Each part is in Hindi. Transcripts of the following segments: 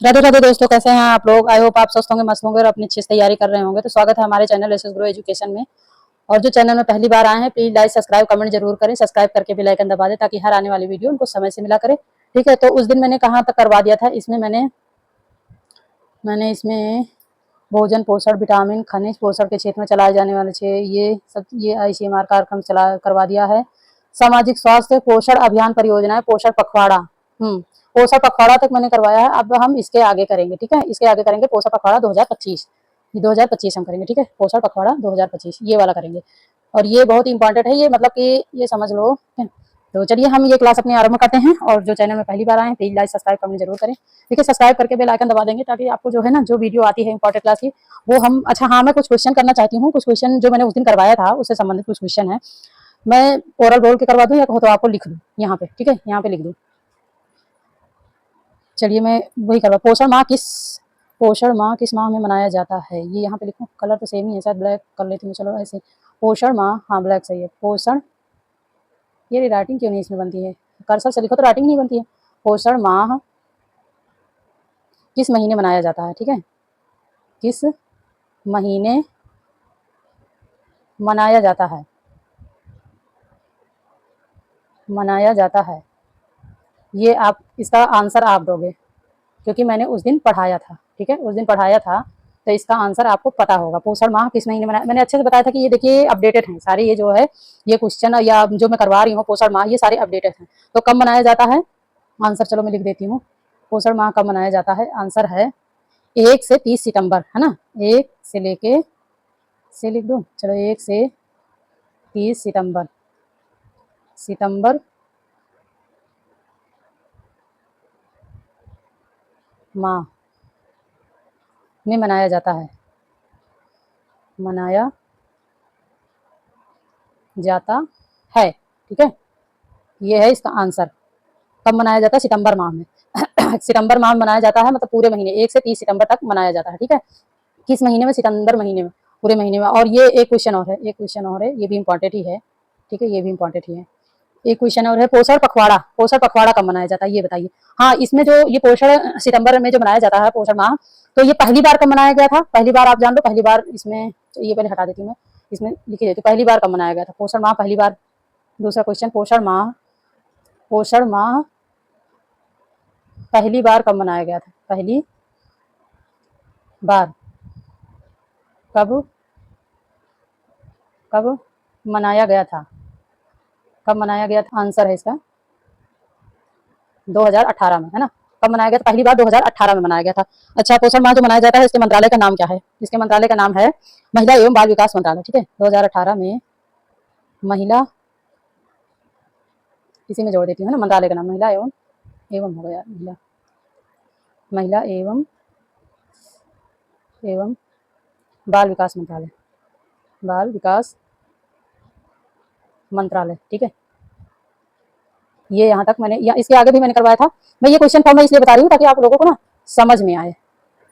राधे राधे दोस्तों, कैसे हैं आप लोग। आई होप आप स्वस्थ होंगे, मस्त होंगे और अपनी अच्छी से तैयारी कर रहे होंगे। तो स्वागत है हमारे चैनल एसएस ग्रो एजुकेशन में। और जो चैनल में पहली बार आए हैं, प्लीज लाइक सब्सक्राइब कमेंट जरूर करें। सब्सक्राइब करके बेल आइकन दबा दें ताकि हर आने वाली वीडियो उनको समय से मिला करे। ठीक है, तो उस दिन मैंने कहाँ तक करवा दिया था। इसमें मैंने इसमें भोजन पोषण विटामिन खनिज पोषण के क्षेत्र में चलाए जाने वाले ये आईसीएमआर कार्यक्रम चला करवा दिया है। सामाजिक स्वास्थ्य पोषण अभियान परियोजना पोषण पखवाड़ा। पोषण पखवाड़ा तक मैंने करवाया है। अब हम इसके आगे करेंगे। ठीक है, इसके आगे करेंगे पोषण पखवाड़ा 2025। 2025 हम करेंगे। ठीक है, पोषण पखवाड़ा 2025 ये वाला करेंगे। और ये बहुत ही इंपॉर्टेंट है। ये मतलब कि ये समझ लो। तो चलिए हम ये क्लास अपनी आरंभ करते हैं। और जो चैनल में पहली बार आए हैं, प्लीज लाइक सब्सक्राइब कमेंट जरूर करें। ठीक है, सब्सक्राइब करके बेल आइकन दबा देंगे ताकि आपको जो है ना, जो वीडियो आती है इंपॉर्टेंट क्लास की वो हम अच्छा। हाँ, मैं कुछ क्वेश्चन करना चाहती हूँ। कुछ क्वेश्चन जो मैंने उस दिन करवाया था उससे संबंधित कुछ क्वेश्चन है। मैं ओरल बोल के करवा दूं या कहो तो आपको लिख दूं यहाँ पे। ठीक है, यहाँ पे लिख दूं। चलिए मैं वही करवा। पोषण माह किस माह में मनाया जाता है, ये यहाँ पे लिखूं। कलर तो सेम ही है, शायद ब्लैक कर लेती हूँ। चलो ऐसे पोषण माह, हाँ ब्लैक सही है। पोषण, ये राइटिंग क्यों नहीं इसमें बनती है। कर्सर से लिखो तो राइटिंग नहीं बनती है। पोषण माह किस महीने मनाया जाता है। ठीक है, किस महीने मनाया जाता है, मनाया जाता है। ये आप इसका आंसर आप दोगे क्योंकि मैंने उस दिन पढ़ाया था। ठीक है, उस दिन पढ़ाया था तो इसका आंसर आपको पता होगा। पोषण माह किस महीने मनाया, मैंने अच्छे से बताया था कि ये देखिए अपडेटेड हैं सारे। ये जो है ये क्वेश्चन या जो मैं करवा रही हूँ पोषण माह, ये सारे अपडेटेड हैं। तो कब मनाया जाता है आंसर, चलो मैं लिख देती हूँ। पोषण माह कब मनाया जाता है, आंसर है 1 से 30 सितंबर, है ना। 1 से लेके से लिख दो, चलो 1 से 30 सितंबर माह में मनाया जाता है, मनाया जाता है। ठीक है, ये है इसका आंसर। कब मनाया जाता है, सितंबर माह में। सितंबर माह में मनाया जाता है, मतलब पूरे महीने 1 से 30 सितंबर तक मनाया जाता है। ठीक है, किस महीने में, सितंबर महीने में, पूरे महीने में। और ये एक क्वेश्चन और है, एक क्वेश्चन और है, ये भी इंपॉर्टेंट ही है। ठीक है, ये भी इंपॉर्टेंट ही है। एक क्वेश्चन और है, पोषण पखवाड़ा कब मनाया जाता है, ये बताइए। हाँ, इसमें जो ये पोषण सितंबर में जो मनाया जाता है पोषण माह, तो ये पहली बार कब मनाया गया था, पहली बार आप जान लो। पहली बार इसमें ये पहले हटा देती हूँ मैं, इसमें लिखी देती हूँ पहली बार कब मनाया गया था पोषण माह, पहली बार। दूसरा क्वेश्चन, पोषण माह पहली बार कब मनाया गया था, पहली बार कब कब मनाया गया था, कब मनाया गया था, आंसर है इसका 2018 में, है ना। कब मनाया गया था, पहली बार 2018 में मनाया गया था। अच्छा, पोषण माह जो मनाया जाता है इसके मंत्रालय का नाम क्या है, इसके मंत्रालय का नाम है महिला एवं बाल विकास मंत्रालय। ठीक है, 2018 में महिला, इसी में जोड़ देती हूँ ना मंत्रालय का नाम, महिला एवं हो गया, महिला एवं बाल विकास मंत्रालय, बाल विकास मंत्रालय। ठीक है, ये यहाँ तक मैंने, या इसके आगे भी मैंने करवाया था। मैं ये क्वेश्चन फॉर्म में इसलिए बता रही हूँ ताकि आप लोगों को ना समझ में आए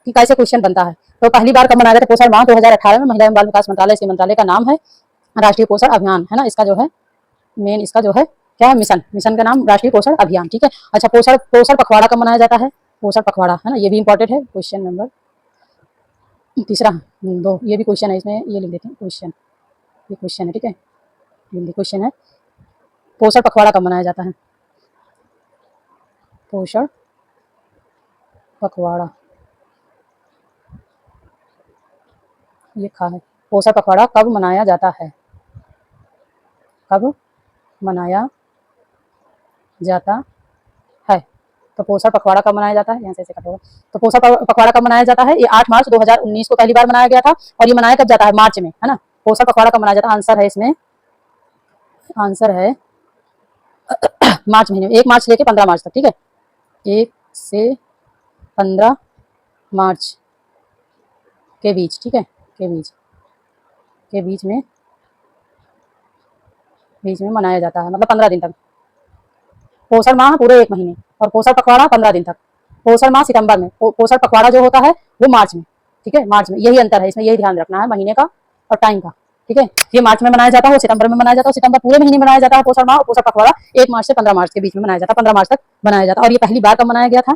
कि कैसे क्वेश्चन बनता है। तो पहली बार कब मनाया गया था पोषण माह, 2018 में, महिला एवं बाल विकास मंत्रालय। इसके मंत्रालय का नाम है राष्ट्रीय पोषण अभियान, है ना। इसका जो है मेन, इसका जो है क्या है, मिशन का नाम राष्ट्रीय पोषण अभियान। ठीक है, अच्छा, पोषण पखवाड़ा कब मनाया जाता है, पोषण पखवाड़ा, है ना, ये भी इंपॉर्टेंट है। क्वेश्चन नंबर तीसरा, 2, ये भी क्वेश्चन है, इसमें ये लिख देते हैं क्वेश्चन, ये क्वेश्चन है। ठीक है, हिंदी क्वेश्चन है, पोषण पखवाड़ा कब मनाया जाता है, पोषण पखवाड़ा, ये लिखा है, पोषण पखवाड़ा कब मनाया जाता है, कब मनाया जाता है। तो पोषण पखवाड़ा कब मनाया जाता है, यहाँ से ऐसे कट होगा। तो पोषण पखवाड़ा कब मनाया जाता है, ये 8 मार्च 2019 को पहली बार मनाया गया था। और ये मनाया कब जाता है, मार्च में, है ना। पोषण पखवाड़ा कब मनाया जाता है, आंसर है इसमें, आंसर है मार्च महीने में, 1 मार्च लेके 15 मार्च तक। ठीक है, 1 से 15 मार्च के बीच। ठीक है, के बीच में मनाया जाता है, मतलब 15 दिन तक। पोषण माह पूरे 1 महीने और पोषण पखवाड़ा 15 दिन तक। पोषण माह सितंबर में, पोषण पखवाड़ा जो होता है वो मार्च में। ठीक है, मार्च में, यही अंतर है इसमें, यही ध्यान रखना है महीने का और टाइम का। ठीक है, ये मार्च में मनाया जाता है, वो सितंबर में मनाया जाता है। सितंबर पूरे महीने मनाया जाता है पोषण माह, और पोषण पखवाड़ा 1 मार्च से 15 मार्च के बीच में मनाया जाता है, 15 मार्च तक मनाया जाता है। और ये पहली बार कब मनाया गया था,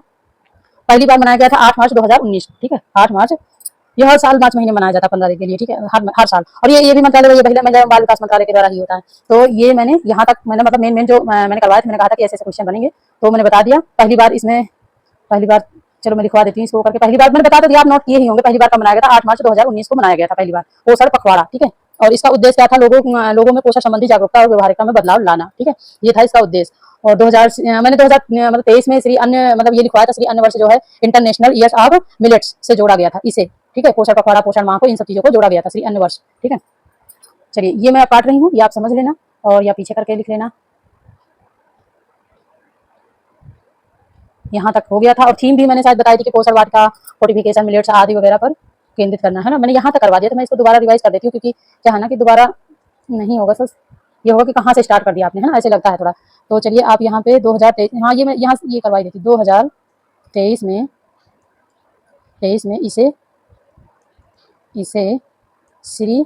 पहली बार मनाया गया था 8 मार्च 2019, ठीक है, 8 मार्च। ये हर साल मार्च महीने मनाया जाता है 15 दिन के लिए, ठीक है, हर साल। और ये भी मंत्रालय, ये महिला एवं बाल विकास मंत्रालय के द्वारा ही होता है। तो ये मैंने यहाँ तक मैंने मतलब मेन जो मैंने करवाया था, मैंने कहा था कि ऐसे ऐसे क्वेश्चन बनेंगे, तो मैंने बता दिया। पहली बार चलो मैं लिखवा देती हूँ इसको करके। पहली बार मैंने बता तो दिया, आप नोट किए ही होंगे। पहली बार कब मनाया गया था? 8 मार्च 2019 को मनाया गया था पहली बार, पोषण पखवाड़ा, ठीक है। और इसका उद्देश्य क्या था? लोगों में पोषण संबंधी जागरूकता और व्यवहारिकता में बदलाव लाना, ठीक है, ये था इसका उद्देश्य। और 2023 में श्री अन्य मतलब ये लिखवाया था, श्री अन्य वर्ष जो है इंटरनेशनल ईयर ऑफ मिलेट्स से जोड़ा गया था इसे, ठीक है, पोषण पखवाड़ा, पोषण माह को, इन सब चीजों को जोड़ा गया था, श्री अन्य वर्ष, ठीक है। चलिए ये मैं काट रही हूँ, ये आप समझ लेना और या पीछे करके लिख लेना। यहाँ तक हो गया था। और थीम भी मैंने शायद बताई थी कि पोषण वाटिका, फोर्टिफिकेशन, मिलेट्स आदि वगैरह पर केंद्रित करना है ना, मैंने यहाँ तक करवा दिया था। मैं इसको दोबारा रिवाइज कर देती हूँ, क्योंकि क्या है ना कि दोबारा नहीं होगा सर, ये होगा कि कहाँ से स्टार्ट कर दिया आपने, है ना, ऐसे लगता है थोड़ा। तो चलिए आप यहाँ पे 2023, हाँ ये मैं यहाँ ये करवाई देती, 2023 में इसे श्री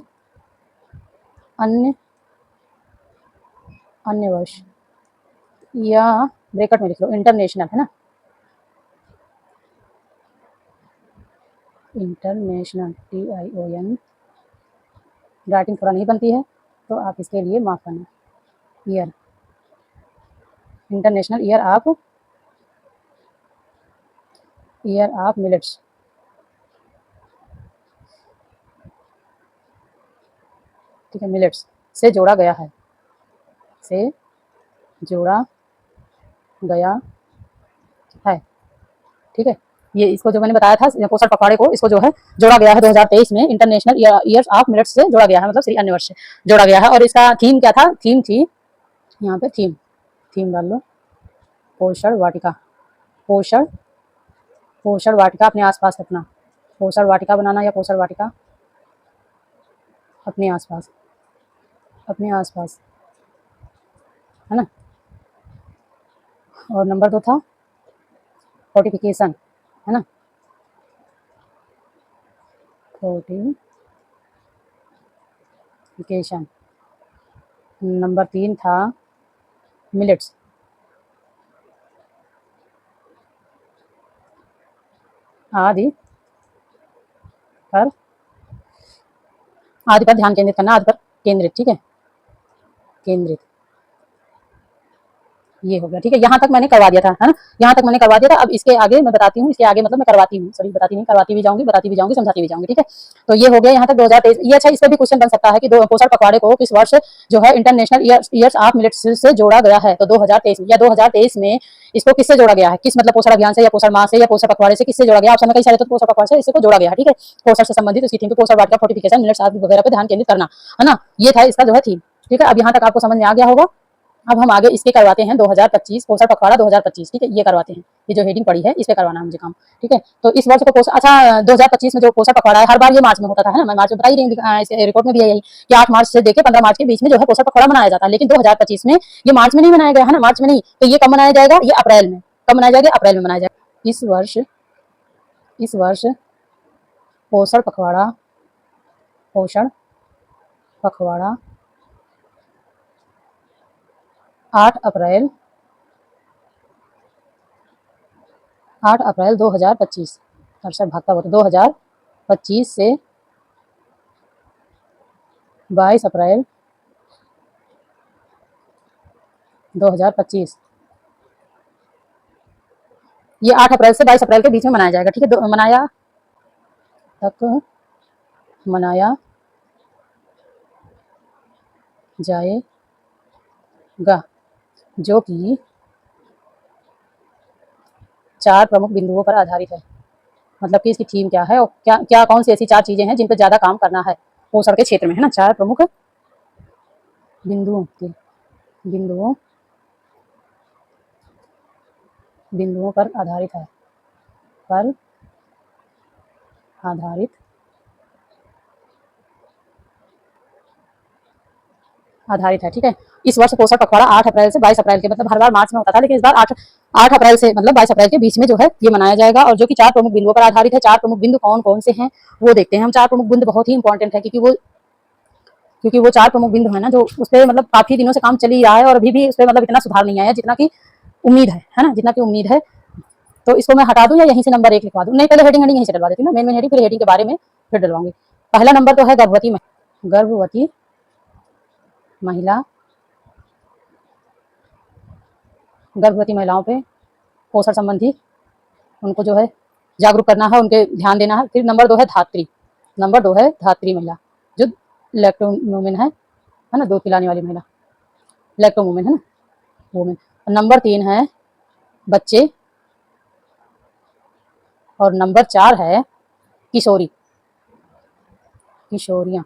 अन्य वर्ष या ब्रैकेट में लिख लो इंटरनेशनल, है ना, इंटरनेशनल, TION, राइटिंग थोड़ा नहीं बनती है तो आप इसके लिए माफ करना। Year, international year of millets, ठीक है, मिलेट्स से जोड़ा गया है, ठीक है। ये इसको जो मैंने बताया था पोषण पखवाड़े को, इसको जो है जोड़ा गया है 2023 में इंटरनेशनल ईयर्स ऑफ मिलेट्स से जोड़ा गया है, मतलब श्री अन्य वर्ष से जोड़ा गया है। और इसका थीम क्या था? थीम थी यहाँ पे, थीम डाल लो, पोषण वाटिका। पोषण वाटिका अपने आसपास रखना, पोषण वाटिका बनाना या पोषण वाटिका अपने आसपास, है ना। और नंबर 2 था फोर्टिफिकेशन, है ना, फोर्टिफिकेशन। नंबर 3 था मिलेट्स, आदि पर ध्यान केंद्रित करना, आदि पर केंद्रित, ठीक है, केंद्रित, ये हो गया, ठीक है। यहाँ तक मैंने करवा दिया था, है ना, यहाँ तक मैंने करवा दिया था। अब इसके आगे मैं बताती हूँ, इसके आगे मतलब मैं करवाती हूँ, सॉरी बताती नहीं, करवाती भी जाऊंगी, बताती भी जाऊंगी, समझाती भी जाऊंगी, ठीक है। तो ये हो गया यहाँ तक 2023। ये अच्छा, इस पर भी क्वेश्चन बन सकता है कि पोषण पखवाड़े को किस वर्ष जो है इंटरनेशनल ईयर्स ऑफ मिलेट्स से जोड़ा गया है? तो 2023 या 2023 में इसको किससे जोड़ा गया है? किस मतलब पोषण अभियान से या पोषण माह से या पोषण पखवाड़े से किससे जोड़ा गया? ऑप्शन में कई सारे, तो पोषण पखवाड़े से इसको जोड़ा गया है, ठीक है। पोषण से संबंधित इसकी थीम पोषण वाटिका, फोर्टिफिकेशन, मिलेट्स आदि वगैरह पर ध्यान केंद्रित करना, है ना, ये था इसका जो है थीम, ठीक है। अब यहाँ तक आपको समझ में आ गया होगा। अब हम आगे इसके करवाते हैं 2025, पोषण पखवाड़ा 2025, ठीक है, ये करवाते हैं। ये जो हेडिंग पड़ी है इस पे करवाना है मुझे काम, ठीक है। तो इस वर्ष को अच्छा 2025 में जो पोषण पखवाड़ा है, हर बार ये मार्च में होता था, है ना, मैं मार्च में बता ही रही हूँ, इस रिपोर्ट में भी है यही कि 8 मार्च से लेकर 15 मार्च के बीच में जो है पोषण पखवाड़ा मनाया जाता है। लेकिन 2025 में ये मार्च में नहीं मनाया गया, है ना, मार्च में नहीं, तो ये कब मनाया जाएगा? ये अप्रैल में। कब मनाया जाएगा? अप्रैल में मनाया जाएगा। इस वर्ष पोषण पखवाड़ा 8 अप्रैल 2025, अरसद भागता हुआ, 2025 से 22 अप्रैल 2025, ये 8 अप्रैल से 22 अप्रैल के बीच में मनाया जाएगा, ठीक है। मनाया जाएगा, जो कि 4 प्रमुख बिंदुओं पर आधारित है। मतलब कि इसकी थीम क्या है और क्या कौन सी ऐसी 4 चीजें हैं जिन पर ज्यादा काम करना है पोषण के क्षेत्र में, है ना। 4 प्रमुख बिंदुओं पर आधारित है, ठीक है। इस वर्ष पोषण पखवाड़ा 8 अप्रैल से 22 अप्रैल के, मतलब हर बार मार्च में होता था, लेकिन इस बार 8 अप्रैल से मतलब 22 अप्रैल के बीच में जो है ये मनाया जाएगा, और जो कि 4 प्रमुख बिंदुओं पर आधारित है। 4 प्रमुख बिंदु कौन कौन से हैं वो देखते हैं हम। 4 प्रमुख बिंदु बहुत ही इंपॉर्टेंट है, क्योंकि वो 4 प्रमुख बिंदु है ना, जो उस पर मतलब काफी दिनों से काम चल ही रहा है और अभी भी उस पर मतलब इतना सुधार नहीं आया जितना की उम्मीद है ना, जितना की उम्मीद है। तो इसको मैं हटा दूं या यहीं से नंबर 1 लिखवा दूं? नहीं, पहले हेडिंग हेडिंग यहीं से डलवा देती हूँ ना, मेन हेडिंग, फिर हेडिंग के बारे में फिर डलवाऊंगी। पहला नंबर तो है गर्भवती महिला, गर्भवती महिलाओं पे पोषण संबंधी उनको जो है जागरूक करना है, उनके ध्यान देना है। फिर नंबर 2 है धात्री, नंबर 2 है धात्री महिला, जो लैक्टोवुमेन है ना, दूध पिलाने वाली महिला, लैक्टोवुमेन है ना, वुमेन। नंबर 3 है बच्चे, और नंबर 4 है किशोरी, किशोरियाँ,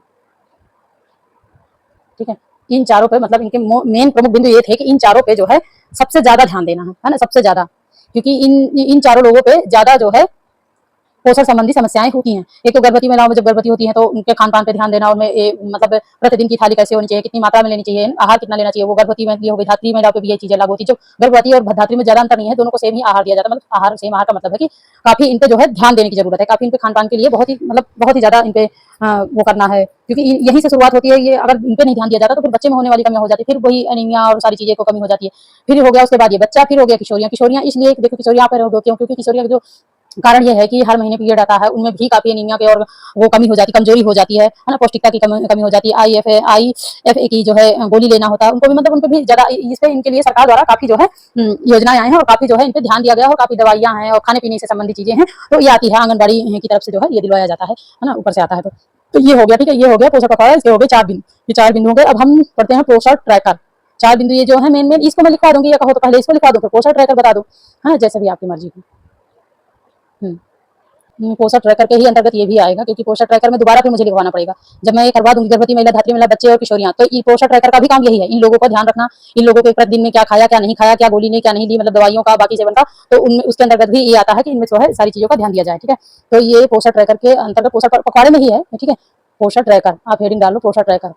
ठीक है। इन चारों पे मतलब इनके मेन प्रमुख बिंदु ये थे कि इन चारों पे जो है सबसे ज्यादा ध्यान देना है ना, सबसे ज्यादा, क्योंकि इन चारों लोगों पे ज्यादा जो है पोषण संबंधी समस्याएं होती हैं। एक तो गर्भवती महिलाओं में जब गर्भवती होती हैं तो उनके खान पान पे ध्यान देना, उनमें मतलब प्रतिदिन की थाली कैसे होनी चाहिए, कितनी मात्रा में लेनी चाहिए, आहार कितना लेना चाहिए, वो गर्भवती में ये हो गई। धात्री महिलाओं पे भी ये चीजें लागू होती है। जो गर्भवती और धात्री में ज्यादा अंतर नहीं है, दोनों को सेम ही आहार दिया जाता है। मतलब आहार सेम आहार का मतलब है कि काफी इन पे जो है ध्यान देने की जरूरत है, काफी इन पे खान पान के लिए बहुत ही ज्यादा इन पे वो करना है, क्योंकि यहीं से शुरुआत होती है। ये अगर इन पे नहीं ध्यान दिया जाता तो फिर बच्चे में होने वाली कमियां हो जाती है, फिर वही एनीमिया और सारी चीजें को कमी हो जाती है। फिर हो गया उसके बाद ये बच्चा, फिर हो गया किशोरियां। किशोरियां इसलिए देखो, किशोरियां पर क्यों? क्योंकि किशोरियां जो कारण ये है कि हर महीने पीरियड आता है, उनमें भी काफी एनीमिया के और वो कमी हो जाती, कमजोरी हो जाती है ना, पौष्टिकता की कमी हो जाती है। IFA की जो है गोली लेना होता है उनको भी, मतलब उनको भी ज्यादा इस पे इनके लिए सरकार द्वारा काफी जो है योजनाएं आई हैं, और काफी जो है इन पे ध्यान दिया गया है, और काफी दवाइयां हैं और खाने पीने से संबंधित चीजें हैं, तो ये आती है आंगनबाड़ी की तरफ से जो है ये दिलवाया जाता है ना, ऊपर से आता है। तो ये हो गया, ठीक है, ये हो गया पोषण पखवाड़ा। इसके हो गए 4 बिंदु, ये 4 बिंदु हो गए। अब हम पढ़ते हैं पोषण ट्रैकर। 4 बिंदु ये जो है मेन मेन, इसको मैं लिखवा दूंगी, या कहो तो पहले इसको लिखवा दो फिर पोषण ट्रैकर बता दो, है जैसे भी आपकी मर्जी हो। हम्म पोषण ट्रैकर के ही अंतर्गत ये भी आएगा, क्योंकि पोषण ट्रैकर में दोबारा फिर मुझे लिखवाना पड़ेगा। जब मैं ये करवा दूंगी गर्भवती महिला, धात्री महिला, बच्चे और किशोरियां, तो ये पोषण ट्रैकर का भी काम यही है, इन लोगों का ध्यान रखना, इन लोगों के प्रतिदिन में क्या खाया, क्या नहीं खाया, क्या गोली ने क्या नहीं ली, मतलब दवाइयों का, बाकी सेवन का, तो उनमें उसके अंतर्गत भी ये आता है कि इनमें जो है सारी चीजों का ध्यान दिया जाए, ठीक है। तो ये पोषण ट्रैकर के अंतर्गत पोषण पखवाड़े में ही है, ठीक है। पोषण ट्रैकर आप हेडिंग डाल लो, पोषण ट्रैकर।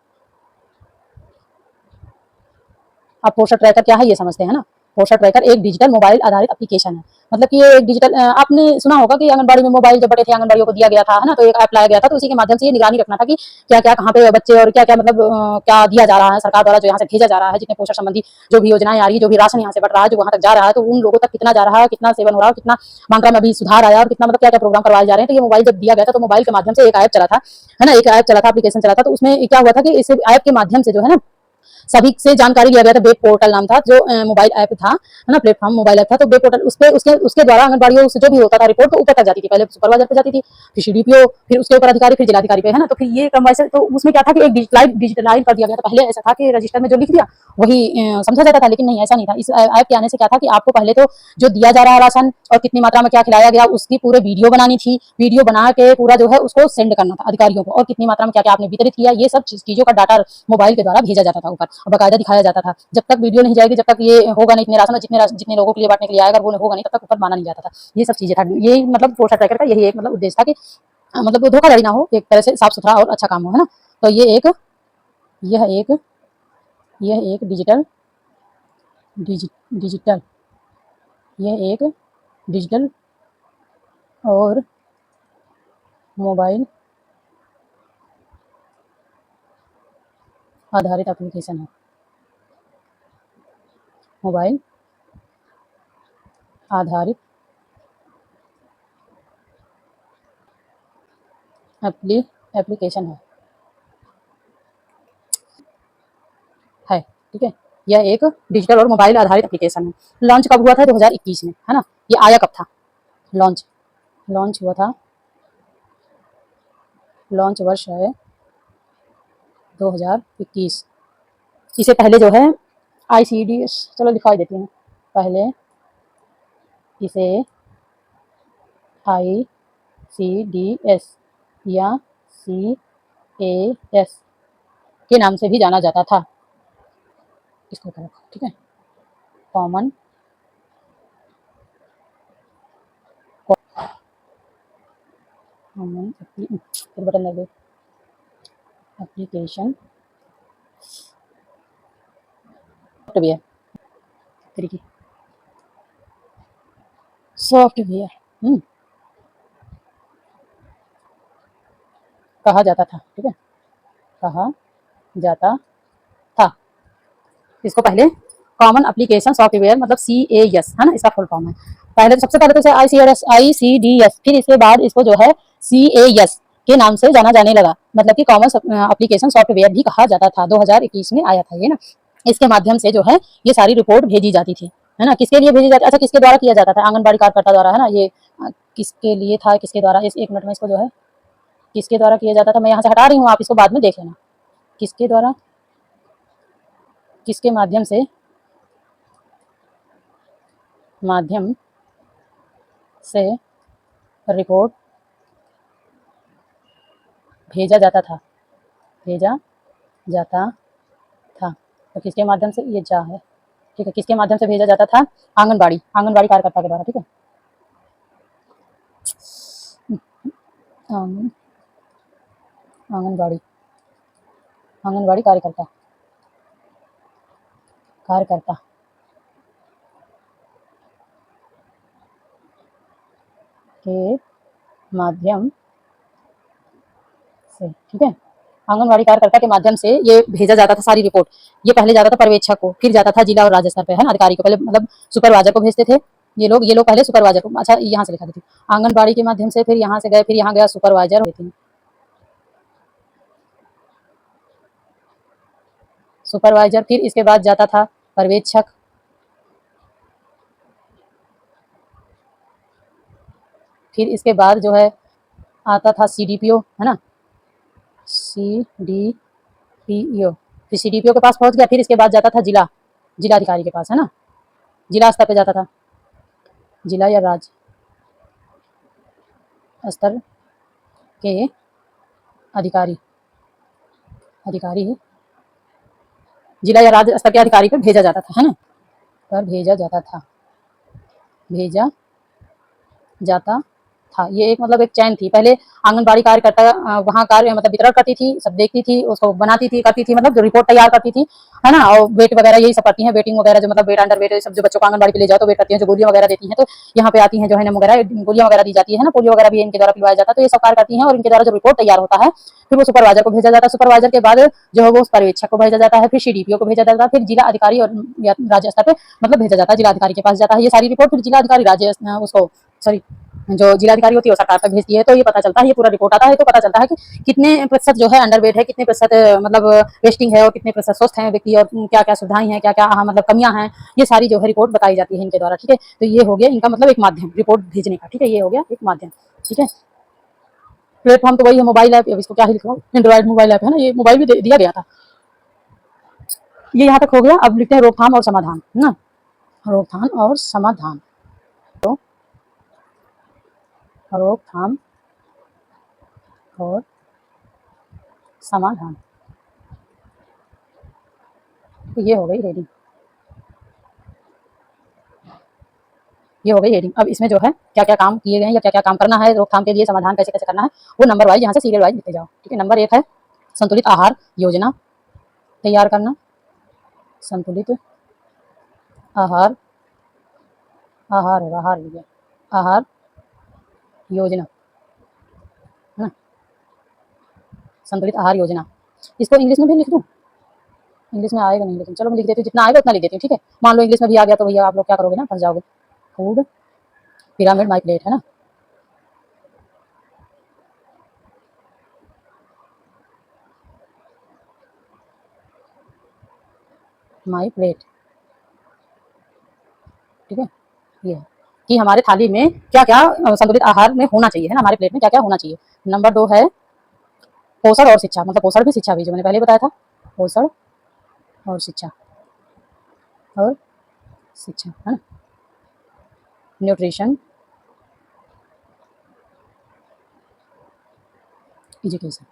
अब पोषण ट्रैकर क्या है ये समझते हैं ना। पोषण ट्रैकर एक डिजिटल मोबाइल आधारित एप्लीकेशन है। मतलब कि ये एक डिजिटल, आपने सुना होगा कि आंगनबाड़ी में मोबाइल जब बड़े थे आंगनबाड़ियों को दिया गया था, है ना, तो एक ऐप लाया गया था, तो उसी के माध्यम से ये निगरानी रखना था कि क्या क्या कहाँ पे बच्चे और क्या क्या मतलब क्या दिया जा रहा है सरकार द्वारा, जो यहाँ से भेजा जा रहा है, जितने पोषण संबंधी जो भी योजनाएं आ रही है, जो भी राशन यहाँ से बढ़ रहा है, जो वहाँ तक जा रहा है, तो उन लोगों तक कितना जा रहा है, कितना सेवन हो रहा है, कितना मात्रा में अभी सुधार आया, और कितना मतलब क्या क्या प्रोग्राम करवाए जा रहे हैं। तो ये मोबाइल जब दिया गया था, तो मोबाइल के माध्यम से एक ऐप चला था, है ना, एक ऐप चला था, एप्लीकेशन चला था। तो उसमें क्या हुआ था कि इस ऐप के माध्यम से जो है ना सभी से जानकारी लिया गया था। वेब पोर्टल नाम था, जो मोबाइल ऐप था, है ना, प्लेटफॉर्म मोबाइल ऐप था। तो वेब पोर्टल उसके उसके द्वारा आंगनबाड़ियों से जो भी होता था रिपोर्ट, तो ऊपर तक जाती थी। पहले सुपरवाइजर पे जाती थी, फिर CDPO, फिर उसके ऊपर अधिकारी, फिर जिलाधिकारी पे, है ना। तो फिर ये क्रम वैसे, तो उसमें क्या था कि एक डिजिटलाइज कर दिया गया था। पहले ऐसा था कि रजिस्टर में जो लिख दिया वही समझा जाता था, लेकिन नहीं, ऐसा नहीं था। इस ऐप के आने से क्या था कि आपको पहले तो जो दिया जा रहा है राशन और कितनी मात्रा में क्या खिलाया गया, उसकी पूरे वीडियो बनानी थी। वीडियो बना के पूरा जो है उसको सेंड करना था अधिकारियों को, और कितनी मात्रा में क्या क्या आपने वितरित किया, ये सब चीजों का डाटा मोबाइल के द्वारा भेजा जाता था ऊपर, और बाकायदा दिखाया जाता था। जब तक वीडियो नहीं जाएगी, जब तक ये होगा नहीं, इतने राशन जितने लोगों के लिए बांटने के लिए आएगा, वो होगा नहीं, तब तक ऊपर माना नहीं जाता था। ये सब चीजें था, यही मतलब पोषण ट्रैकर का यही एक मतलब उद्देश्य था कि मतलब धोखाधड़ी ना हो, एक तरह से साफ सुथरा और अच्छा काम हो, है ना। तो यह एक यह एक डिजिटल यह एक डिजिटल और मोबाइल आधारित एप्लीकेशन है। मोबाइल आधारित एप्लीकेशन है, ठीक है। यह एक डिजिटल और मोबाइल आधारित एप्लीकेशन है। लॉन्च कब हुआ था? 2021 में, है ना। ये आया कब था? लॉन्च लॉन्च हुआ था, लॉन्च वर्ष है 2021। इसे पहले जो है ICDS, चलो दिखाई देती हूँ, पहले इसे ICDS या CAS के नाम से भी जाना जाता था। इसको रखो, ठीक है। कॉमन फिर बटन लगे, एप्लीकेशन सॉफ्टवेयर, तरीके सॉफ्टवेयर कहा जाता था, ठीक है, कहा जाता था। इसको पहले कॉमन एप्लीकेशन सॉफ्टवेयर मतलब CAS है ना, इसका फुल फॉर्म है। पहले तो सबसे पहले तो ICDS, फिर इसके बाद इसको जो है CAS के नाम से जाना जाने लगा, मतलब कि कॉमन एप्लीकेशन सॉफ्टवेयर भी कहा जाता था। 2021 में आया था ये ना। इसके माध्यम से जो है ये सारी रिपोर्ट भेजी जाती थी, है ना। किसके लिए भेजी जाती, अच्छा किसके द्वारा किया जाता था, आंगनबाड़ी कार्यकर्ता द्वारा, है ना। ये किसके लिए था, किसके द्वारा, इस एक मिनट में इसको जो है किसके द्वारा किया जाता था, मैं यहाँ से हटा रही हूँ, आप इसको बाद में देख लेना। किसके द्वारा, किसके माध्यम से, माध्यम से रिपोर्ट भेजा जाता था, भेजा जाता था। तो किसके माध्यम से, ये जा है, ठीक है, किसके माध्यम से भेजा जाता था, आंगनबाड़ी कार्यकर्ता के द्वारा, ठीक है। आंगनबाड़ी आंगनबाड़ी कार्यकर्ता कार्यकर्ता के माध्यम से, ठीक है, आंगनबाड़ी कार्यकर्ता के माध्यम से ये भेजा जाता था सारी रिपोर्ट। ये पहले जाता था पर्यवेक्षक को, फिर जाता था जिला और राज्य स्तर पे, है ना, अधिकारी को, पहले मतलब सुपरवाइजर को भेजते थे ये लोग पहले सुपरवाइजर को, अच्छा यहाँ से लिखा देती, आंगनबाड़ी के माध्यम से, फिर यहाँ से गए, फिर यहाँ गया सुपरवाइजर, सुपरवाइजर, फिर इसके बाद जाता था पर्यवेक्षक, फिर इसके बाद जो है आता था CDPO, है ना, CDPO, फिर CDPO के पास पहुंच गया, फिर इसके बाद जाता था जिलाधिकारी के पास, है ना, जिला स्तर पे जाता था, जिला या राज्य स्तर के अधिकारी जिला या राज्य स्तर के अधिकारी पर भेजा जाता था, है ना, पर भेजा जाता था, भेजा जाता था। ये एक मतलब एक चैन थी। पहले आंगनबाड़ी कार्यकर्ता वहाँ कार्य मतलब वितरण करती थी, सब देखती थी, उसको बनाती थी, करती थी, मतलब जो रिपोर्ट तैयार करती थी, है ना, और वेट वगैरह यही सब करती हैं, वेटिंग वगैरह, जो मतलब वेट अंडर वेट सब जो बच्चों को आंगनबाड़ी पे ले जाओ तो वेट करती हैं, जो गोलियां वगैरह देती हैं, तो यहाँ पे आती हैं जो है ना वगैरह, गोलियां वगैरह दी जाती है ना, पोलियो वगैरह भी इनके द्वारा पिलवाया जाता है, तो ये सब कार्य करती हैं, और इनके द्वारा जो रिपोर्ट तैयार होता है फिर वो सुपरवाइजर को भेजा जाता है, सुपरवाइजर के बाद जो है वो पर्यवेक्षक को भेजा जाता है, फिर CDPO को भेजा जाता है, फिर जिला अधिकारी और राज्य स्तर पे मतलब भेजा जाता है, जिला अधिकारी के पास जाता है ये सारी रिपोर्ट, फिर जिला अधिकारी राज्य उसको सॉरी जो जिलाधिकारी होती है वो सरकार तक भेजती है, तो ये पता चलता है, ये पूरा रिपोर्ट आता है, तो पता चलता है कि कितने प्रतिशत जो है अंडरवेट है, कितने प्रतिशत मतलब वेस्टिंग है, और कितने प्रतिशत स्वस्थ हैं व्यक्ति, और क्या क्या सुविधाएं हैं, क्या क्या मतलब कमियां हैं, ये सारी जो है रिपोर्ट बताई जाती है इनके द्वारा, ठीक है। तो ये हो गया इनका मतलब एक माध्यम रिपोर्ट भेजने का, ठीक है, ये हो गया एक माध्यम, ठीक है। प्लेटफॉर्म तो वही है, मोबाइल ऐप, इसको क्या ही लिखो, एंड्रॉइड मोबाइल ऐप है ना, ये मोबाइल भी दिया गया था। ये यहाँ तक हो गया। अब लिखते हैं रोकथाम और समाधान, है ना, रोकथाम और समाधान, तो रोकथाम और समाधान, तो ये हो गई हेडिंग, ये हो गई हेडिंग। अब इसमें जो है क्या क्या काम किए गए हैं या क्या क्या काम करना है रोकथाम के लिए, समाधान कैसे कैसे करना है, वो नंबर वाइज यहाँ से सीरियल वाइज लिखते जाओ, ठीक है। नंबर 1 है संतुलित आहार योजना तैयार करना, संतुलित आहार, आहार हो गया, आहार योजना, है ना, संतुलित आहार योजना। इसको इंग्लिश में भी लिख दूँ, इंग्लिश में आएगा नहीं, लेकिन चलो मैं लिख देती हूँ, जितना आएगा उतना लिख देती हूँ, ठीक है। मान लो इंग्लिश में भी आ गया तो भैया आप लोग क्या करोगे ना, फंस जाओगे। फूड पिरामिड माई प्लेट, है ना, माई प्लेट, ठीक है। ये है कि हमारे थाली में क्या क्या संतुलित आहार में होना चाहिए, है ना, हमारे प्लेट में क्या क्या होना चाहिए। नंबर 2 है पोषण और शिक्षा, मतलब पोषण भी शिक्षा भी, जो मैंने पहले बताया था, पोषण और शिक्षा, और शिक्षा, है ना, न्यूट्रिशन एजुकेशन,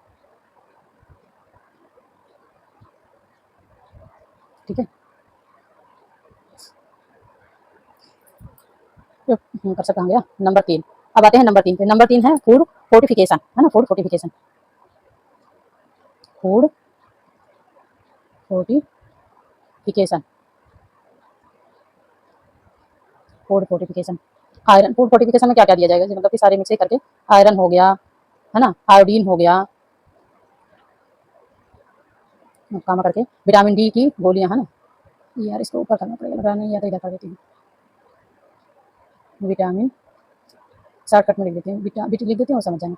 ठीक है। कब से कहाँ गया, नंबर 3। अब आते हैं नंबर 3 पे। नंबर 3 है फूड फोर्टिफिकेशन, है ना, food fortification, food fortification, food fortification, iron, food fortification में क्या क्या दिया जाएगा, मतलब कि सारे मिक्स करके, आयरन हो गया, है ना, आयोडीन हो गया, काम करके विटामिन D की गोलियां, है ना, यार इसको ऊपर करना पड़ेगा, लग रहा नहीं, या तो इधर कर देती हूँ। विटामिन शॉर्टकट में लिख देती हूँ, बीट लिख देती हूँ और समझ जाना,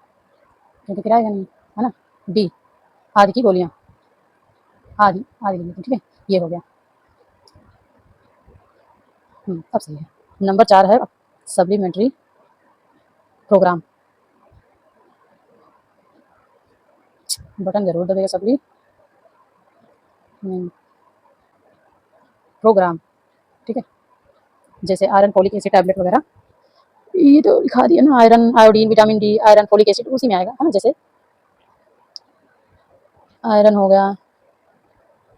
क्योंकि फिर आएगा नहीं, है ना। डी, आदि की गोलियाँ, आदि आदि लिख देती हूँ, ठीक है। ये हो गया, अब सही है। नंबर 4 है सप्लीमेंट्री प्रोग्राम। बटन जरूर दबेगा, सप्ली प्रोग्राम, ठीक है। जैसे आयरन फोलिक एसिड टैबलेट वगैरह, ये तो लिखा दिया ना, iron, iodine, vitamin D, iron, folic acid उसी में आएगा, है ना। जैसे आयरन हो गया,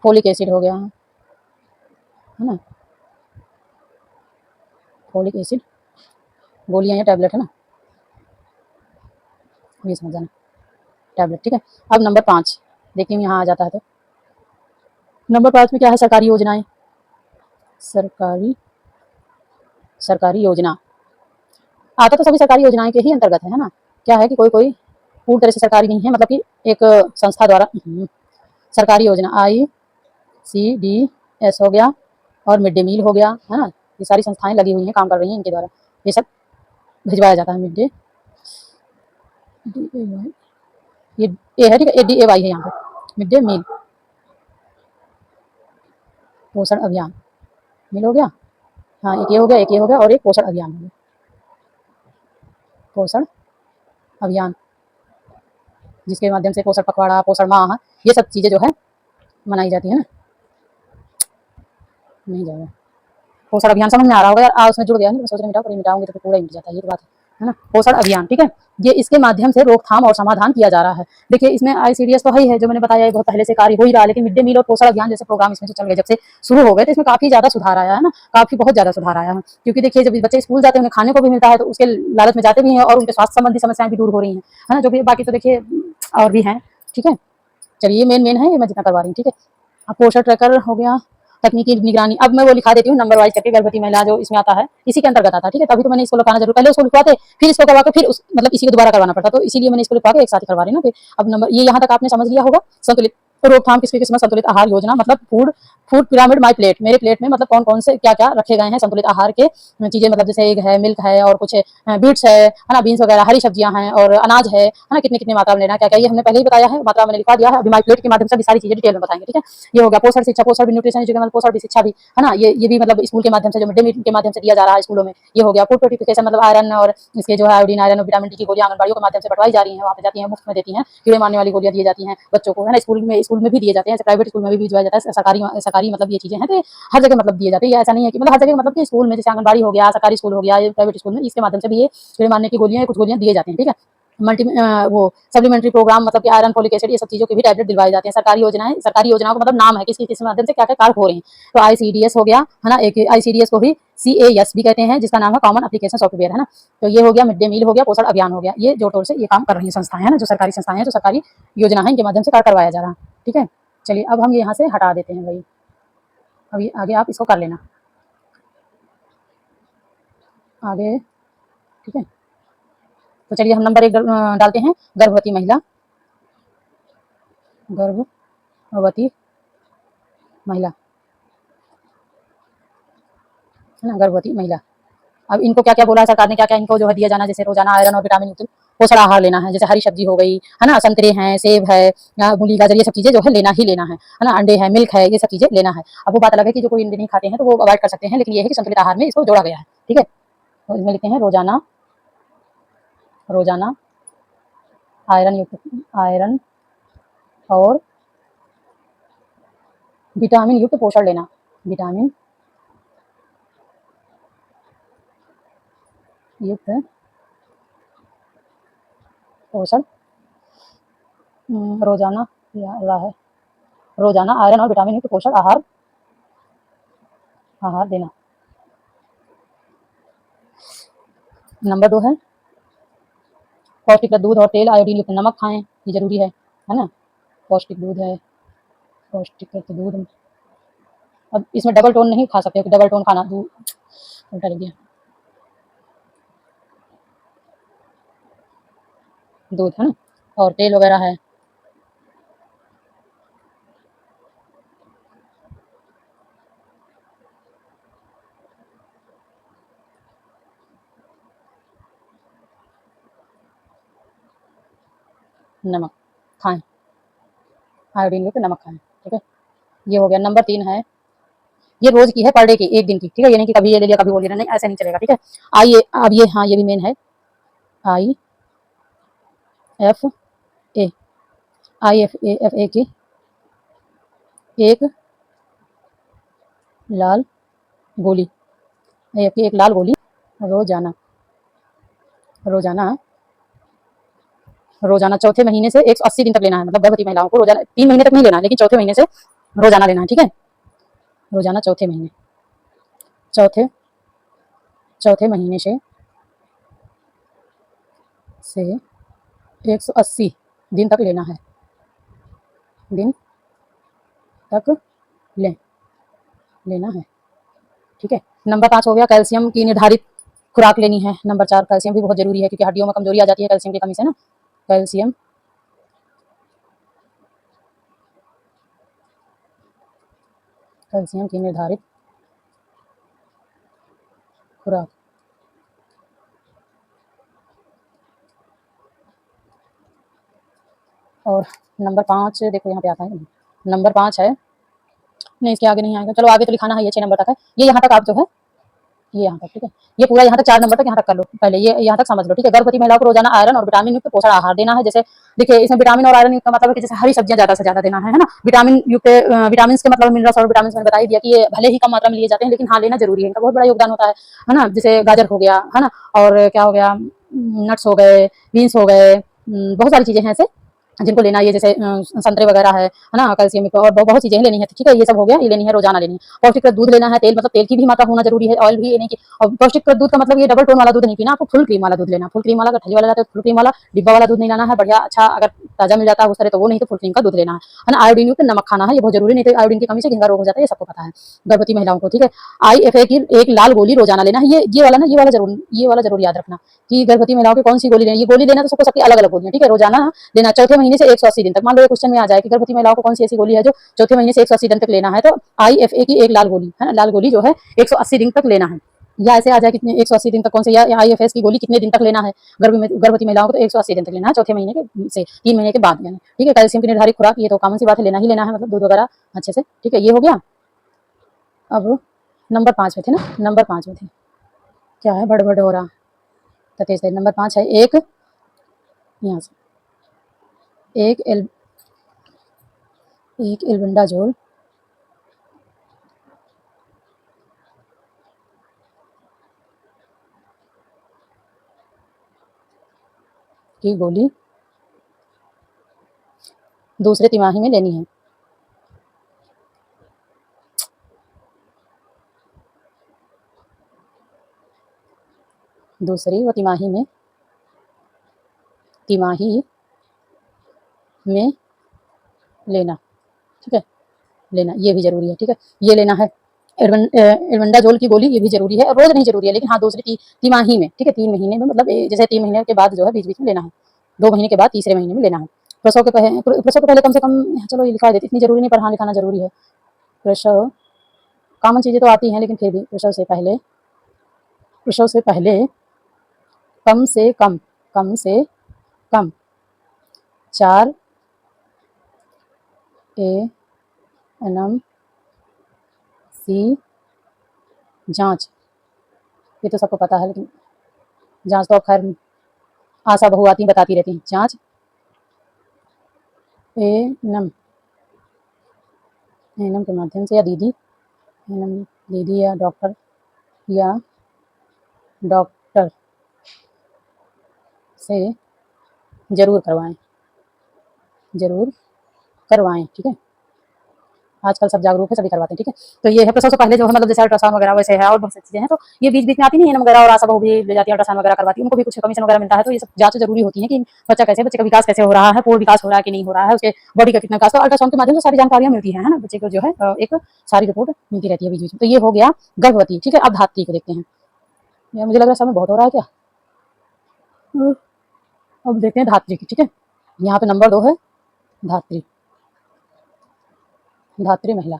फोलिक एसिड हो गया, है ना। फोलिक एसिड गोलियाँ या टैबलेट, है ना, ये समझ जाना, टैबलेट, ठीक है। अब नंबर 5 देखिए यहाँ आ जाता है, तो नंबर 5 में क्या है, सरकारी योजनाएं। सरकारी सरकारी योजना आता तो सभी सरकारी योजनाएं के ही अंतर्गत है ना। क्या है कि कोई कोई पूरी तरह से सरकारी नहीं है, मतलब कि एक संस्था द्वारा सरकारी योजना, ICDS हो गया और मिड डे मील हो गया, है ना। ये सारी संस्थाएं लगी हुई हैं, काम कर रही हैं, इनके द्वारा ये सब भिजवाया जाता है। मिड डे, ये ए है, ठीक है, DAY है यहाँ पे, मिड डे मील, पोषण अभियान, मिल हो गया, हाँ, एक ये हो गया, एक ये हो गया, और एक पोषण अभियान हो गया, पोषण अभियान, जिसके माध्यम से पोषण पखवाड़ा, पोषण माह, ये सब चीज़ें जो है मनाई जाती है ना। नहीं जाएगा, पोषण अभियान समझ में आ रहा होगा यार, उसमें जुड़ गया नहीं, सोच रहे मिटाओ, पर मिटाऊंगे तो फिर पूरा ही मिट जाता है, ये तो बात है ना। पोषण अभियान, ठीक है। ये इसके माध्यम से रोकथाम और समाधान किया जा रहा है। देखिए इसमें ICDS तो है, जो मैंने बताया बहुत पहले से कार्य हो ही रहा है, लेकिन मिड डे मील और पोषण अभियान जैसे प्रोग्राम इसमें जो चल गए, जब से शुरू हो गए, तो इसमें काफी ज्यादा सुधार आया है ना, काफी बहुत ज्यादा सुधार आया है। क्योंकि देखिए जब बच्चे स्कूल जाते हैं, उन्हें खाने को भी मिलता है, तो उसके लालच में जाते भी हैं, और उनके स्वास्थ्य संबंधी समस्याएं भी दूर हो रही हैं, है ना। जो भी बाकी तो देखिए और भी हैं, ठीक है। चलिए मेन मेन है, ये मैं जितना करवा रही हूँ, ठीक है। अब पोस्टर ट्रैकर हो गया, तकनीकी निगरानी, अब मैं वो लिखा देती हूँ नंबर वाइज करके, गर्भवती महिला जो इसमें आता है, इसी के अंतर्गत आता है, ठीक है। तभी तो मैंने इसको लिखाना जरूर, पहले उसको लिखवाते, फिर इसको करवा के, फिर उस मतलब इसी को दोबारा करवाना पड़ता, तो इसीलिए मैंने इसको लिखवा के एक साथ ही करवा रही हूँ ना। फिर अब नंबर ये यहाँ तक आपने समझ लिया होगा। संतुलित रोकथाम किसके किस्म संतुलित आहार योजना, मतलब food food pyramid my plate, मेरे प्लेट में मतलब कौन कौन से क्या क्या रखे गए हैं संतुलित आहार के चीजें, मतलब जैसे एग है, मिल्क है, और कुछ बीट्स है ना, बीन्स वगैरह, हरी सब्जियां हैं, और अनाज है ना, कितने कितने मात्रा में लेना, क्या क्या, ये हमने पहले ही बताया है, मात्रा मैंने लिखा दिया है। अभी माई प्लेट के माध्यम से भी सारी चीजें डिटेल में बताएंगे, ठीक है। ये हो गया पोषण शिक्षा, पोषण भी न्यूट्रिशन एजुकेशन, पोषण भी शिक्षा भी, है ना। ये भी मतलब स्कूल के माध्यम से, जो मिड डे मील के माध्यम से दिया जा रहा है स्कूलों में। ये हो गया फूड फोर्टिफिकेशन, मतलब आयरन और इसके जो है आयोडीन, आयरन और विटामिन डी की गोलियां आंगनबाड़ियों के माध्यम से बंटवाई जा रही हैं, वहाँ पे जाती हैं, मुफ्त में देती हैं, कीड़े मारने वाली गोलियां दी जाती हैं बच्चों को, है ना। स्कूल में भी दिए जाते हैं, प्राइवेट स्कूल में भी भिजवाया जाता है, सरकारी सरकारी मतलब ये चीजें हैं, तो हर जगह मतलब दिए जाते हैं। ऐसा नहीं है कि मतलब हर जगह, मतलब कि स्कूल में जैसे आंगनबाड़ी हो गया, सरकारी स्कूल हो गया, प्राइवेट स्कूल में, इसके माध्यम से भी ये कीड़े मारने की गोलियां, कुछ गोलियां दिए जाते हैं, ठीक है। मल्टी वो सप्लीमेंट्री प्रोग्राम, मतलब कि आयरन, फोलिक एसिड, ये सब चीज़ों के भी टैबलेट दिलवाए जाते हैं। सरकारी योजनाओं का मतलब नाम है कि किस माध्यम से क्या क्या कार्य हो रहे हैं। तो ICDS हो गया, है ना, एक ICDS को ही CAS भी कहते हैं, जिसका नाम है कॉमन एप्लीकेशन सॉफ्टवेयर, है ना। तो ये हो गया, मिड डे मील हो गया, पोषण अभियान हो गया, ये जोड़ तोड़ से ये काम कर रही है संस्थाएं, है ना, जो सरकारी संस्थाएं हैं, जो सरकारी योजना है, इनके माध्यम से कार्य करवाया जा रहा है, ठीक है। चलिए अब हम यहाँ से हटा देते हैं भाई, अभी आगे आप इसको कर लेना आगे, ठीक है। तो चलिए हम नंबर 1 डालते हैं, गर्भवती महिला, गर्भवती महिला, है ना, गर्भवती महिला। अब इनको क्या क्या बोला है सरकार ने, क्या क्या इनको जो है दिया जाना, जैसे रोजाना आयरन और विटामिन युक्त पोषण आहार लेना है, जैसे हरी सब्जी हो गई, है ना, संतरे हैं, सेब है, मूली गाजर, ये सब चीजें जो है लेना ही लेना है ना, अंडे है, मिल्क है, ये सब चीजें लेना है। अब वो बात अलग है कि जो कोई अंडे नहीं खाते हैं तो वो अवॉइड कर सकते हैं, लेकिन ये है कि संतुलित आहार में इसको जोड़ा गया है, ठीक है। तो इसमें लिखते हैं रोजाना, रोजाना आयरन और विटामिन युक्त पोषण लेना, विटामिन युक्त पोषण, रोजाना रहा है, रोजाना आयरन और विटामिन युक्त पोषण आहार आहार देना। नंबर 2 है पौष्टिक दूध और तेल, आयोडीन युक्त नमक खाएं, ये जरूरी है ना। पौष्टिक दूध है, पौष्टिक दूध, अब इसमें डबल टोन नहीं खा सकते, डबल टोन खाना, दूध उल्टा लिख दिया, दूध, है ना, और तेल वगैरह है, नमक खाएं, आयोडीन युक्त नमक खाएं। ठीक है, ये हो गया। नंबर 3 है, ये रोज की है, पर डे की, एक दिन की। ठीक है, ये नहीं कि कभी ये ले लिया कभी वो ले लिया, नहीं ऐसा नहीं चलेगा। ठीक है, आइए अब ये, हाँ ये भी मेन है, IFA, IFA की एक लाल गोली, एक लाल गोली रोजाना रोजाना रोजाना चौथे महीने से 180 दिन तक लेना है। मतलब गर्भवती महिलाओं को रोजाना 3 महीने तक नहीं लेना है, लेकिन चौथे महीने से रोजाना लेना है। ठीक है, रोजाना चौथे चौथे महीने से 180 दिन तक लेना है, दिन तक ले लेना है। ठीक है, नंबर 5 हो गया, कैल्शियम की निर्धारित खुराक लेनी है। नंबर 4, कैल्शियम भी बहुत जरूरी है, क्योंकि हड्डियों में कमजोरी आ जाती है कैल्शियम की कमी से ना। कैल्शियम कैल्शियम की निर्धारित खुराक। और नंबर 5 देखो यहाँ पे आता है, नंबर 5 है, नहीं इसके आगे नहीं आएगा, चलो आगे तो लिखाना है, ये 6 नंबर तक है, ये यहाँ तक आप जो है, ये यहाँ तक। ठीक है, ये पूरा यहाँ तक 4 नंबर तक यहाँ तक कर लो, पहले ये यहाँ तक समझ लो। ठीक है, गर्भवती महिलाओं को रोजाना आयरन और विटामिन युक्त पोषण आहार देना है। जैसे देखिए, इसमें विटामिन और आयरन युक्त का मतलब है कि जैसे हरी सब्जियां ज्यादा से ज्यादा देना है ना। विटामिन युक्त, विटामिन के मतलब मिनरल्स और विटामिन मैंने बता ही दिया कि ये भले ही कम मात्रा में लिए जाते हैं, लेकिन हाँ लेना जरूरी है, इनका बहुत बड़ा योगदान होता है ना। जैसे गाजर हो गया है ना, और क्या हो गया, नट्स हो गए, बीन्स हो गए, बहुत सारी चीजें हैं ऐसे जिनको लेना है, ये जैसे संतरे वगैरह है ना, कैल्शियम और बहुत चीजें लेनी है। ठीक है, ये सब हो गया, ये लेनी है, रोजाना लेनी है। पौष्टिक दूध लेना है, तेल मतलब तेल की भी मात्रा होना जरूरी है, ऑयल भी, ये नहीं कि। और पौष्टिक दूध का मतलब ये डबल टोन वाला दूध नहीं पीना, आपको फुल क्रीम वाला दूध लेना। फुल क्रीम वाला अगर ठंडी वाला जाता है, फुल क्रीम वाला डिब्बा वाला दूध नहीं लाना है, बढ़िया अच्छा अगर ताजा मिल जाता है उस तरह तो वो, नहीं तो फुल क्रीम का दूध लेना है ना। आयोडीन युक्त नमक खाना है, ये बहुत जरूरी, नहीं तो आयोडीन की कमी से घेंगा रोग हो जाता है, ये सबको पता है गर्भवती महिलाओं को। ठीक है, IFA की एक लाल गोली रोजाना लेना है, ये वाला ना, ये वाला जरूर याद रखना कि गर्भवती महिलाओं की कौन सी गोली लेनी है। ये गोली लेना तो सबको सबकी अलग अलग गोली है। ठीक है, रोजाना लेना, चौथे महीने से 180 दिन तक। मान लो ये क्वेश्चन में आ जाए कि गर्भवती महिलाओं को कौन सी ऐसी गोली है जो चौथे महीने से 180 दिन तक लेना है, तो IFA की एक लाल गोली है ना, लाल गोली जो है 180 दिन तक लेना है। या ऐसे आ जाए कितने 180 दिन तक कौन से, या IFS की गोली कितने दिन तक लेना है गर्भवती महिलाओं को, तो 180 दिन तक लेना है, चौथे महीने के से 3 महीने के बाद यानी। ठीक है, कैल्शियम की निर्धारित खुराक, ये तो कॉमन सी बात है, लेना ही लेना है, मतलब दूध वगैरह अच्छे से। ठीक है, ये हो गया। अब नंबर 5 में थे ना, नंबर 5 में थे, क्या है बड़ हो रहा, तो तेज नंबर 5 है, एक यहाँ से एक एल एक एल्बेंडाजोल की गोली दूसरे तिमाही में लेनी है। दूसरी व तिमाही में लेना। ठीक है, लेना, ये भी जरूरी है। ठीक है, ये लेना है। एल्बेंडाजोल की गोली, ये भी जरूरी है, रोज नहीं जरूरी है, लेकिन हाँ दूसरी तिमाही में। ठीक है, 3 महीने में, मतलब जैसे 3 महीने के बाद जो है बीच बीच में लेना है, 2 महीने के बाद तीसरे महीने में लेना है। प्रसव के पहले कम से कम, चलो ये लिखा देती, इतनी जरूरी नहीं पर हाँ लिखाना जरूरी है। प्रसव, कॉमन चीजें तो आती हैं, लेकिन फिर भी प्रसव से पहले कम से कम 4 ANMC जांच, ये तो सबको पता है, लेकिन जांच तो अब खैर आशा बहू आती बताती रहती हैं। जांच एनम एनम के माध्यम से, या दीदी या डॉक्टर से जरूर करवाएं। ठीक है, आजकल सब जागरूक है, सभी करवाते हैं। ठीक है, तो ये है प्रसव से पहले जो है, मतलब जैसे अल्ट्रासाउंड वगैरह वैसे है, और बहुत सी चीजें हैं, तो ये बीच बीच में आती नहीं है वगैरह, और आशा बहू भी ले जाती है अल्ट्रासाउंड वगैरह करवाती है, उनको भी कुछ कमीशन वगैरह मिलता है। तो ये सब जांच जरूरी होती है कि बच्चे का विकास कैसे हो रहा है, पूर्ण विकास हो रहा है कि नहीं हो रहा है, उसके बॉडी का कितना विकास, तो अल्ट्रासाउंड के माध्यम से सारी जानकारियां मिलती है ना, बच्चे को जो है एक सारी रिपोर्ट मिलती रहती है बीच बीच में। तो ये हो गया गर्भवती। ठीक है, अब धात्री को देखते हैं, मुझे लग रहा है समय बहुत हो रहा है क्या। अब देखते हैं धात्री की। ठीक है, यहाँ पे नंबर 2 है, धात्री धात्री महिला।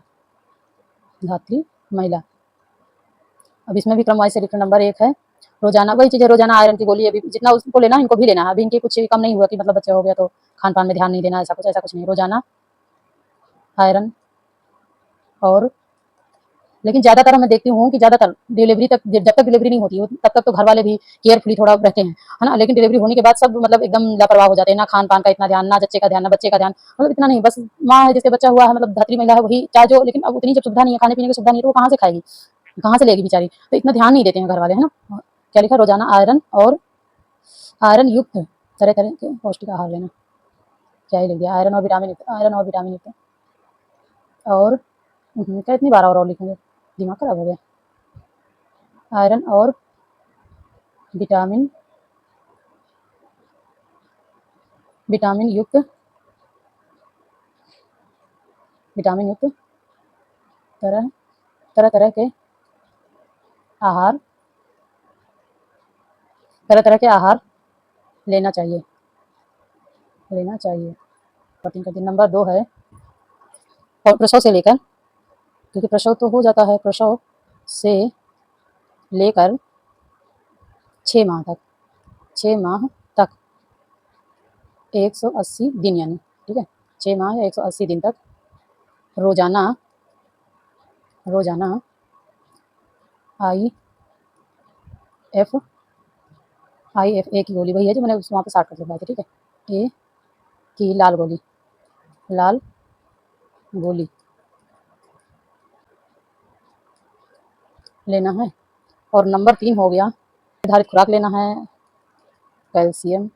अब इसमें भी क्रम वाइज से नंबर 1 है, रोजाना वही चीज़ है, रोजाना आयरन की गोली अभी जितना उसको लेना है इनको भी लेना है। अभी इनके कुछ कम नहीं हुआ कि मतलब बच्चा हो गया तो खान पान में ध्यान नहीं देना, ऐसा कुछ नहीं। रोजाना आयरन और लेकिन ज़्यादातर मैं देखती हूँ कि ज़्यादातर डिलीवरी तक जब तक डिलीवरी नहीं होती तब तक तो घर वाले भी केयरफुली थोड़ा रहते हैं, है ना। लेकिन डिलीवरी होने के बाद सब मतलब एकदम लापरवाह हो जाते हैं, ना खान पान का इतना ध्यान, ना बच्चे का ध्यान, ना बच्चे का ध्यान, मतलब इतना नहीं। बस माँ है जिसके बच्चा हुआ है, मतलब धात्री महिला है वही चाहे जो, लेकिन अब उतनी जब सुविधा नहीं है, खाने पीने की सुविधा नहीं है, तो वो कहाँ से खाएगी, कहाँ से लेगी बेचारी। तो इतना ध्यान नहीं देते हैं घर वाले, है ना। क्या लिखा, रोजाना आयरन और आयरन युक्त तरह तरह के पौष्टिक आहार लेना, क्या ही लिख दिया, आयरन और विटामिन युक्त, आयरन और विटामिन युक्त और क्या इतनी बार और लिखेंगे, दिमाग खराब हो गया। आयरन और विटामिन विटामिन युक्त विटामिन युक्त तरह तरह तरह के आहार तरह तरह के आहार लेना चाहिए लेना चाहिए। प्रोटीन का दिन नंबर 2 है, और प्रसव से लेकर, क्योंकि प्रसव तो हो जाता है, प्रसव से लेकर 6 माह तक, 6 माह तक 180 दिन यानी, ठीक है, 6 माह या 180 दिन तक रोजाना रोजाना IF IFA की गोली, वही है जो मैंने वहाँ पे 60 कर लिखवाई थी, ठीक है। ए की लाल गोली लेना है। और नंबर 3 हो गया, निर्धारित खुराक लेना है, कैल्शियम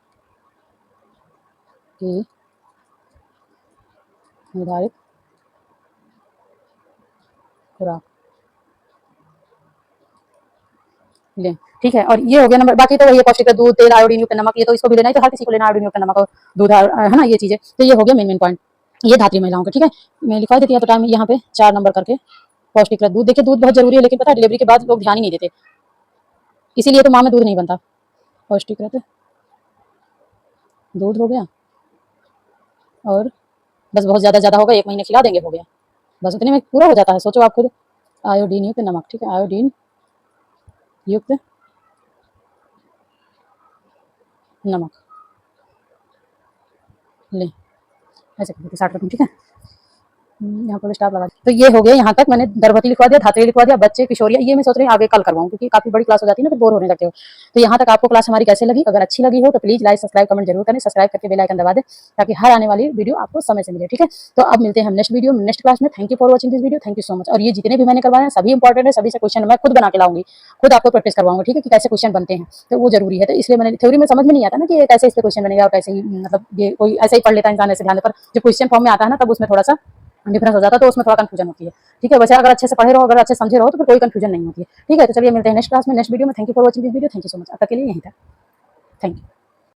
की निर्धारित खुराक लें, ठीक है। और ये हो गया नंबर, बाकी तो वही है, पौष्टिक दूध, तेल, आयोडीन युक्त नमक, ये तो इसको भी लेना है, तो हर किसी को लेना आयोडीन युक्त नमक और दूध, है ना, ये चीजें। तो ये हो गया मेन पॉइंट, ये धात्री महिलाओं का, ठीक है। मैं लिखवा देती हूँ तो टाइम यहाँ पे 4 नंबर करके। पौष्टिक दूध, देखिए दूध बहुत जरूरी है, लेकिन पता है डिलीवरी के बाद लोग ध्यान ही नहीं देते, इसीलिए तो माँ में दूध नहीं बनता। पौष्टिक दूध हो गया, और बस बहुत ज़्यादा होगा, 1 महीने खिला देंगे, हो गया, बस उतने में पूरा हो जाता है, सोचो आप खुद। आयोडीन युक्त नमक, ठीक है, आयोडीन युक्त नमक लें, ऐसे कर देते 60 रकम, ठीक है। यहाँ पर स्टाफ लगा, तो ये हो गया यहाँ तक। मैंने गर्भवती लिखवा दिया, धात्री लिखवा दिया, बच्चे, किशोरिया, ये मैं सोच रही हूँ आगे कल करवाऊँ, क्योंकि काफी बड़ी क्लास हो जाती है ना, फिर बोर होने लगते हो। तो यहाँ तक आपको क्लास हमारी कैसे लगी, अगर अच्छी लगी हो तो प्लीज लाइक सब्सक्राइब कमेंट जरूर करें, सब्सक्राइब करके बेल आइकन दबा दें, ताकि हर आने वाली वीडियो आपको समय से मिले, ठीक है। तो अब मिलते हैं हम नेक्स्ट वीडियो, नेक्स्ट क्लास में। Thank you for watching this video, thank you so much. और ये जितने भी मैंने करवाए हैं सभी इंपॉर्टेंट है, सभी से क्वेश्चन मैं खुद बना के लाऊंगी, खुद आपको प्रैक्टिस करवाऊंगी, ठीक है, कि कैसे क्वेश्चन बनते हैं, तो वो जरूरी है। तो इसलिए मैंने थ्योरी में समझ में नहीं आता ना कि कैसे इस पे क्वेश्चन बनेगा, और कैसे ही मतलब ये कोई ऐसे ही पढ़ लेता है इंसान ऐसे ध्यान, पर जब क्वेश्चन फॉर्म में आता है ना, तब उसमें थोड़ा सा डिफरेंस हो जाता है, तो उसमें थोड़ा कंफ्यूजन होती है, ठीक है। वैसे अगर अच्छे से पढ़े रहो, अगर अच्छे समझे रहो, तो फिर कोई कंफ्यूजन नहीं होती है, ठीक है। तो चलिए मिलते हैं नेक्स्ट क्लास में, नेक्स्ट वीडियो में। Thank you for watching this video, thank you so much. अब तक के लिए यहीं तक, थैंक यू।